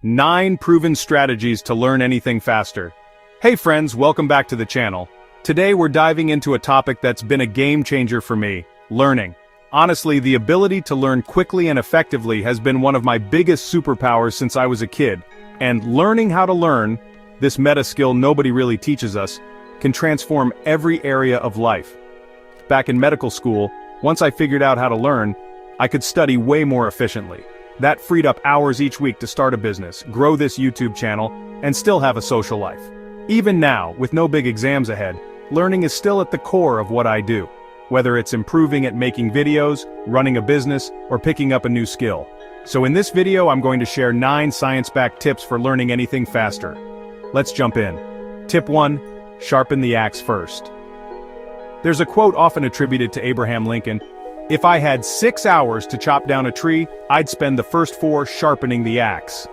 9 proven strategies to learn anything faster. Hey friends, welcome back to the channel. Today we're diving into a topic that's been a game changer for me, learning. Honestly, the ability to learn quickly and effectively has been one of my biggest superpowers since I was a kid. And learning how to learn, this meta skill nobody really teaches us, can transform every area of life. Back in medical school, once I figured out how to learn, I could study way more efficiently. That freed up hours each week to start a business, grow this YouTube channel, and still have a social life. Even now, with no big exams ahead, learning is still at the core of what I do. Whether it's improving at making videos, running a business, or picking up a new skill. So in this video I'm going to share 9 science-backed tips for learning anything faster. Let's jump in. Tip 1. Sharpen the axe first. There's a quote often attributed to Abraham Lincoln: "If I had 6 hours to chop down a tree, I'd spend the first 4 sharpening the axe."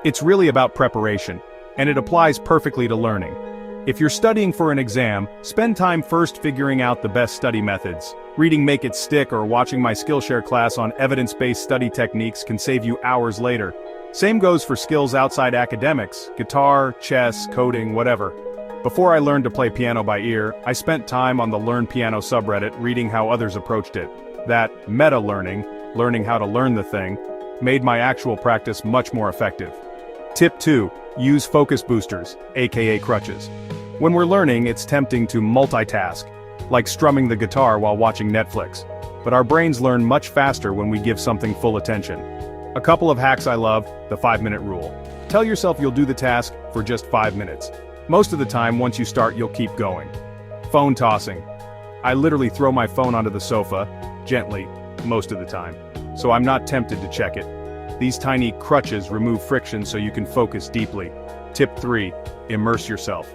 It's really about preparation, and it applies perfectly to learning. If you're studying for an exam, spend time first figuring out the best study methods. Reading Make It Stick or watching my Skillshare class on evidence-based study techniques can save you hours later. Same goes for skills outside academics: guitar, chess, coding, whatever. Before I learned to play piano by ear, I spent time on the Learn Piano subreddit reading how others approached it. That meta-learning, learning how to learn the thing, made my actual practice much more effective. Tip 2. Use focus boosters, aka crutches. When we're learning, it's tempting to multitask, like strumming the guitar while watching Netflix. But our brains learn much faster when we give something full attention. A couple of hacks I love: the 5-minute rule. Tell yourself you'll do the task for just 5 minutes. Most of the time, once you start, you'll keep going. Phone tossing. I literally throw my phone onto the sofa, gently, most of the time, so I'm not tempted to check it. These tiny crutches remove friction so you can focus deeply. Tip 3. Immerse yourself.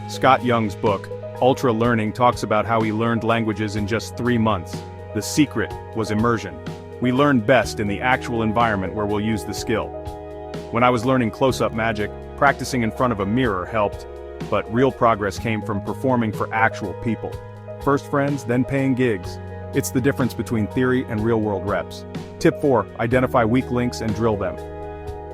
Scott Young's book, Ultra Learning, talks about how he learned languages in just 3 months. The secret was immersion. We learn best in the actual environment where we'll use the skill. When I was learning close-up magic, practicing in front of a mirror helped, but real progress came from performing for actual people. First friends, then paying gigs. It's the difference between theory and real-world reps. Tip 4. Identify weak links and drill them.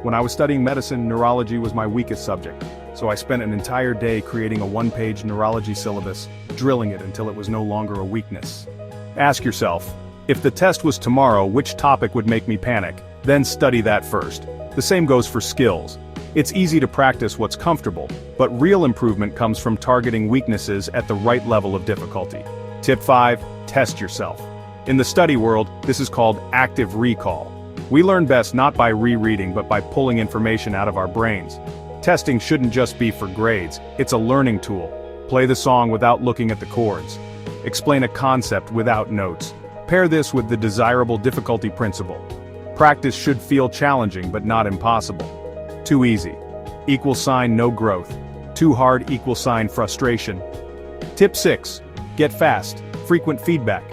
When I was studying medicine, neurology was my weakest subject, so I spent an entire day creating a 1-page neurology syllabus, drilling it until it was no longer a weakness. Ask yourself, if the test was tomorrow, which topic would make me panic? Then study that first. The same goes for skills. It's easy to practice what's comfortable, but real improvement comes from targeting weaknesses at the right level of difficulty. Tip 5. Test yourself. In the study world, this is called active recall. We learn best not by rereading but by pulling information out of our brains. Testing shouldn't just be for grades, it's a learning tool. Play the song without looking at the chords. Explain a concept without notes. Pair this with the desirable difficulty principle. Practice should feel challenging but not impossible. Too easy = no growth. Too hard = frustration. Tip 6. Get fast, frequent feedback.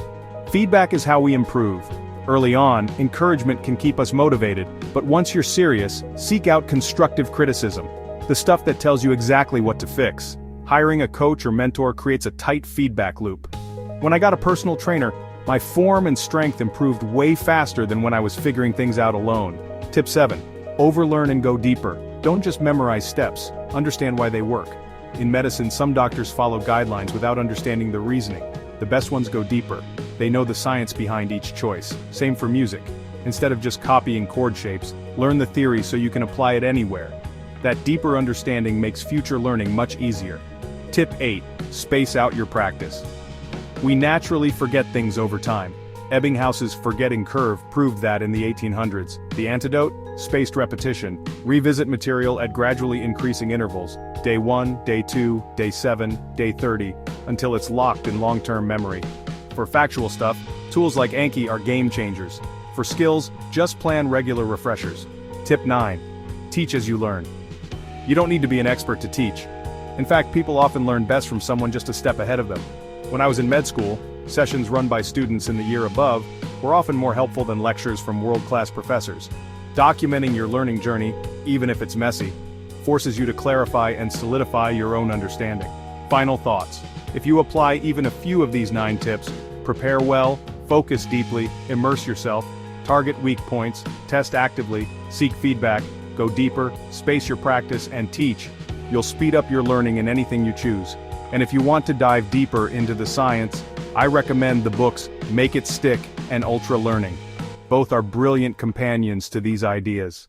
Feedback is how we improve. Early on, encouragement can keep us motivated, but once you're serious, seek out constructive criticism. The stuff that tells you exactly what to fix. Hiring a coach or mentor creates a tight feedback loop. When I got a personal trainer, my form and strength improved way faster than when I was figuring things out alone. Tip 7. Overlearn and go deeper. Don't just memorize steps, understand why they work. In medicine, some doctors follow guidelines without understanding the reasoning. The best ones go deeper. They know the science behind each choice. Same for music. Instead of just copying chord shapes, learn the theory so you can apply it anywhere. That deeper understanding makes future learning much easier. Tip 8. Space out your practice. We naturally forget things over time. Ebbinghaus's forgetting curve proved that in the 1800s. The antidote? Spaced repetition. Revisit material at gradually increasing intervals. Day 1, day 2, day 7, day 30, until it's locked in long-term memory. For factual stuff, tools like Anki are game changers. For skills, just plan regular refreshers. Tip 9. Teach as you learn. You don't need to be an expert to teach. In fact, people often learn best from someone just a step ahead of them. When I was in med school, sessions run by students in the year above were often more helpful than lectures from world-class professors. Documenting your learning journey, even if it's messy, forces you to clarify and solidify your own understanding. Final thoughts. If you apply even a few of these 9 tips, prepare well, focus deeply, immerse yourself, target weak points, test actively, seek feedback, Go deeper, space your practice, and teach. You'll speed up your learning in anything you choose. And if you want to dive deeper into the science, I recommend the books Make It Stick and Ultra Learning. Both are brilliant companions to these ideas.